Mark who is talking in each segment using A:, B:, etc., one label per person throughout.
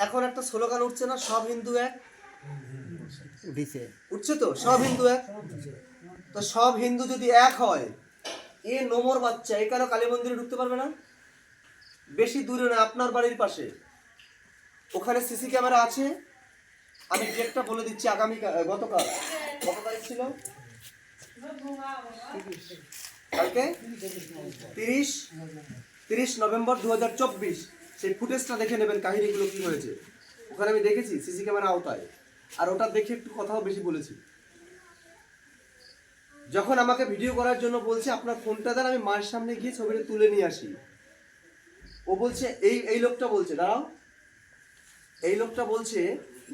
A: এখন একটা স্লোগান উঠছে না, সব হিন্দু এক?
B: উঠিছে।
A: উঠছে তো, সব হিন্দু এক। তো সব হিন্দু যদি এক হয়, এ নোমর বাচ্চা এ কেন কালী মন্দিরে ঢুকতে পারবে না? বেশি দূরে না, আপনার বাড়ির পাশে। ওখানে সিসি ক্যামেরা আছে। আমি ডেটটা বলে দিচ্ছি, আগামী গতকাল কত তারিখ ছিল? কালকে 30 নভেম্বর 2024। সেই ফুটেজটা দেখে নেবেন, কাহিনীগুলো কি হয়েছে। ওখানে আমি দেখেছি সিসি ক্যামেরা আওতায়, আর ওটা দেখে একটু কথাও বেশি বলেছি। যখন আমাকে ভিডিও করার জন্য বলছে আপনার ফোনটা দেন, আমি মায়ের সামনে গিয়ে ছবিটা তুলে নিয়ে আসি। ও বলছে, এই লোকটা বলছে, দাঁড়াও, এই লোকটা বলছে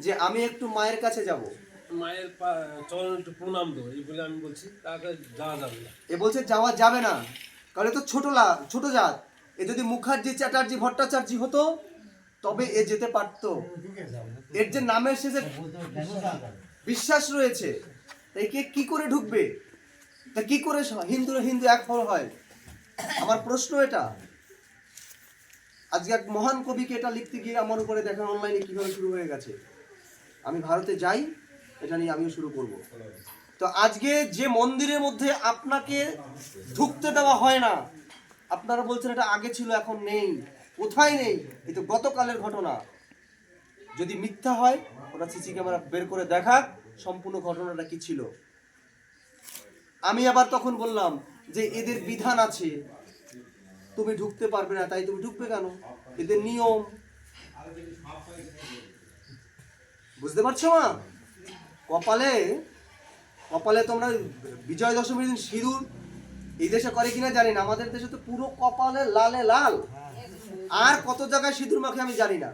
A: যে আমি একটু মায়ের কাছে যাব,
C: মায়ের চরণ একটু প্রণাম দেবো, এই বলে আমি বলছি তাকে যাওয়া যাবে না।
A: এ বলছে যাওয়া যাবে না, কারণ এ তো ছোট জাত। এ যদি মুখার্জি, চ্যাটার্জি, ভট্টাচার্য হতো তবে এ যেতে পারতো। এর যে নামের শেষে বিশ্বাস রয়েছে, তাই কে কি করে ঢুকবে? তা কি করে হিন্দু এক হয়? আমার প্রশ্ন এটা। আজকে এক মহান কবিকে এটা লিখতে গিয়ে আমার উপরে দেখা অনলাইনে কিভাবে শুরু হয়ে গেছে। আমি ভারতে যাই, এটা নিয়ে আমিও শুরু করব। তো আজকে যে মন্দিরের মধ্যে আপনাকে ঢুকতে দেওয়া হয় না, আপনারা বলছেন এটা আগে ছিল এখন নেই। কোথায় নেই? এই তো গতকালের ঘটনা। যদি মিথ্যা হয় ওরা সিসি ক্যামেরা বের করে দেখাক সম্পূর্ণ ঘটনাটা কি ছিল। আমি আবার তখন বললাম যে এদের বিধান আছে, তুমি ঢুকতে পারবে না, তাই তুমি ঢুকবে কেন? এদের নিয়ম, বুঝতে পারছো মা? কপালে তোমরা বিজয় দশমীর দিন সিঁদুর, এই দেশে করে কিনা জানি না, আমাদের দেশে তো পুরো কপালে লালে লাল। আর কত জায়গায় সিঁদুর মাখে আমি জানি না।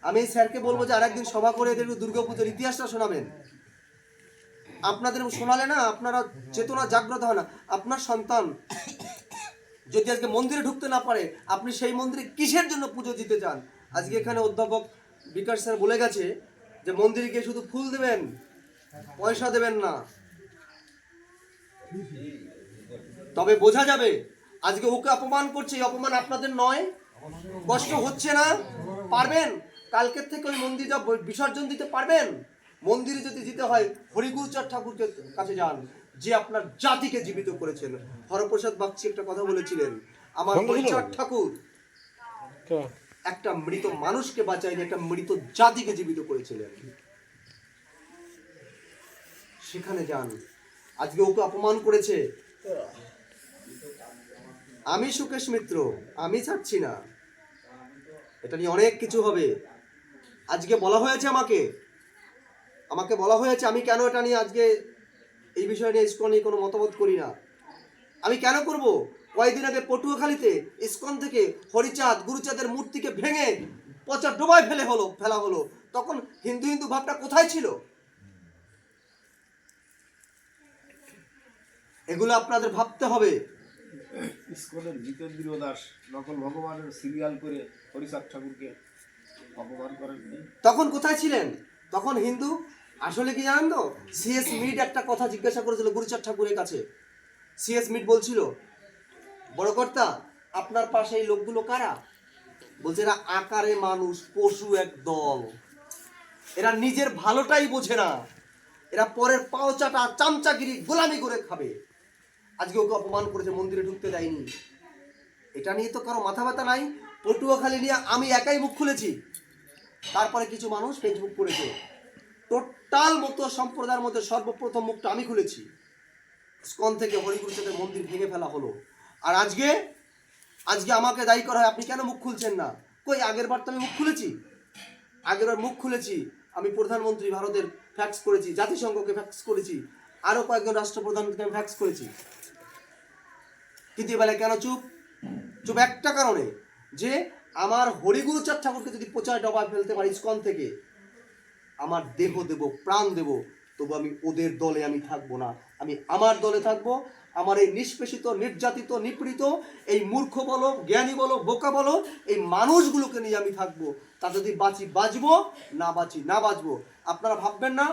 A: আমি স্যারকে বলবো যে আরেকদিন সভা করে এদের দুর্গাপুজোর ইতিহাসটা শোনাবেন। আপনাদের শোনালে না আপনারা চেতনা জাগ্রত হয় না। আপনার সন্তান যদি আজকে মন্দিরে ঢুকতে না পারে, আপনি সেই মন্দিরে কিসের জন্য পুজো দিতে চান? আজকে এখানে অধ্যাপক বিকাশ স্যার বলে গেছে যে মন্দিরে গিয়ে শুধু ফুল দেবেন, পয়সা দেবেন না। তবে বোঝা যাবে আজকে ওকে অপমান করছে, এই অপমান আপনাদের নয়? কষ্ট হচ্ছে না? পারবেন কালকের থেকে ওই মন্দিরে বিসর্জন দিতে পারবেন? মন্দিরে যদি দিতে হয় হরিগুরুচাঁদ ঠাকুরকে কাছে যান, যে আপনার জাতিকে জীবিত করেছেন। হরপ্রসাদ বাগচি একটা কথা বলেছিলেন, আমার হরিচাঁদ ঠাকুর একটা মৃত মানুষকে বাঁচায়নি, একটা মৃত জাতিকে জীবিত করেছিলেন। সেখানে যান। আজকে ওকে অপমান করেছে। আমি সুকেশ মিত্র, আমি ছাড়ছি না, এটা নিয়ে অনেক কিছু হবে। আজকে বলা হয়েছে আমাকে বলা হয়েছে আমি কেন এটা নিয়ে আজকে এই বিষয় নিয়ে ইসকন নিয়ে কোনো মতামত করি না। আমি কেন করব? কয়েকদিন আগে পটুয়াখালীতে ইসকন থেকে হরিচাঁদ গুরুচাঁদের মূর্তিকে ভেঙে পচা ডোবায় ফেলা হলো। তখন হিন্দু ভাবটা কোথায় ছিল? এগুলো আপনাদের ভাবতে হবে।
D: ইসকনের জিতেন্দ্র দাস নকল ভগবানের সিরিয়াল করে হরিচাঁদ ঠাকুরকে অপমান করেন।
A: তখন কোথায় ছিলেন? তখন হিন্দু আসলে কি জানেন তো, সিএস মিট একটা কথা জিজ্ঞাসা করেছিল গুরুচাঁদ ঠাকুরের কাছে। সিএস মিট বলছিল, বড় কর্তা আপনার পাশে এই লোকগুলো কারা? বলছে এরা আকারে মানুষ, পশু এক দল। এরা নিজের ভালোটাই বোঝে না, এরা পরের পাও চাটা, চামচাগিরি, গোলামি করে খাবে। আজকে ওকে অপমান করেছে, মন্দিরে ঢুকতে দেয়নি। এটা নিয়ে তো কারো মাথা ব্যথা নাই। পটুয়াখালী নিয়ে আমি একাই মুখ খুলেছি, তারপরে কিছু মানুষ ফেসবুক করেছে। টোটাল মতো সম্প্রদায়ের মধ্যে সর্বপ্রথম মুখটা আমি খুলেছি। ইসকন থেকে হরিগুরুচাঁদের মন্দির ভেঙে ফেলা হলো। আর আজকে আমাকে দায়ী করা হয়, আপনি কেন মুখ খুলছেন না? কই আগের বার তো আমি মুখ খুলেছি, মুখ খুলেছি। আমি প্রধানমন্ত্রী ভারতের ফ্যাক্স করেছি, জাতিসংঘকে ফ্যাক্স করেছি, আরো কয়েকজন রাষ্ট্রপ্রধানকে আমি ফ্যাক্স করেছি। কিন্তু এবেলা কেন চুপ? একটা কারণে, যে আমার হরিগুরুচাঁদ ঠাকুরকে যদি পচায় ডবায় ফেলতে পারি ইসকন থেকে, আমার দেহ দেব, প্রাণ দেব, তবু আমি ওদের দলে আমি থাকবো না। আমি আমার দলে থাকবো। আমার এই নিষ্পেষিত, নির্যাতিত, নিপীড়িত, এই মূর্খ বলো, জ্ঞানী বলো, বোকা বলো, এই মানুষগুলোকে নিয়ে আমি থাকবো। তা যদি বাঁচি বাঁচবো, না বাঁচি না বাঁচবো। আপনারা ভাববেন না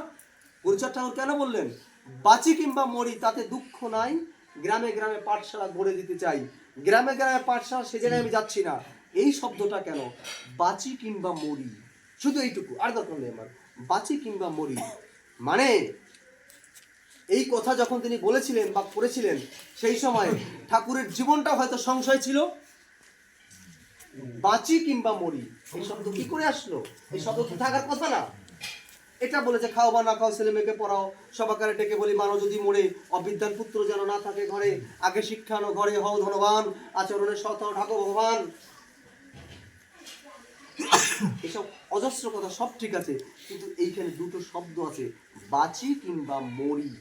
A: গুরুচাঁদ ঠাকুর কেন বললেন বাঁচি কিংবা মরি তাতে দুঃখ নাই, গ্রামে গ্রামে পাঠশালা গড়ে দিতে চাই। গ্রামে গ্রামে পাঠশালা সেজে আমি যাচ্ছি না। এই শব্দটা কেন? বাঁচি কিংবা মরি, শুধু এইটুকু, আর দরকার নেই আমার। বাঁচি কিংবা মরি মানে এই কথা যখন তিনি বলেছিলেন বা করেছিলেন, সেই সময় ঠাকুরের জীবনটা হয়তো সংশয় ছিল। বাঁচি কিংবা মরি এই শব্দ কি করে আসলো? এই শব্দ তো থাকার কথা না। এটা বলেছে খাও বা না খাও, ছেলে মেয়েকে পড়াও, সবাকারে ডেকে বলি মানো যদি মরে, অবিদ্যান পুত্র যেন না থাকে ঘরে, আগে শিক্ষানো ঘরে হও ধনবান, আচরণে সৎ হও ঢাকো ভগবান। এসব অজস্র কথা সব ঠিক আছে, কিন্তু এইখানে দুটো শব্দ আছে, বাঁচি কিংবা মরি।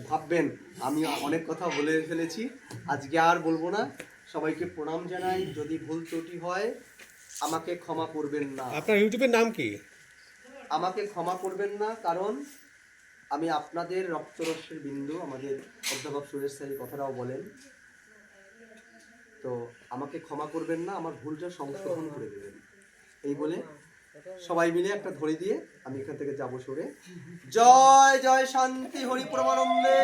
A: ভাববেন আমি অনেক কথা বলে ফেলেছি, আজকে আর বলবো না। সবাইকে প্রণাম জানাই, যদি ভুল ত্রুটি হয় আমাকে ক্ষমা করবেন না।
E: আপনার ইউটিউবের নাম কি?
A: আমাকে ক্ষমা করবেন না, কারণ আমি আপনাদের রক্তরসের বিন্দু। আমাদের অধ্যাপক সুরেশ স্যার এই কথাটাও বলেন। তো আমাকে ক্ষমা করবেন না, আমার ভুলটা সংশোধন করে দেবেন, এই বলে সবাই মিলে একটা ধরে দিয়ে আমি এখান থেকে যাবো সরে। জয় জয় শান্তি হরি পরমানন্দে।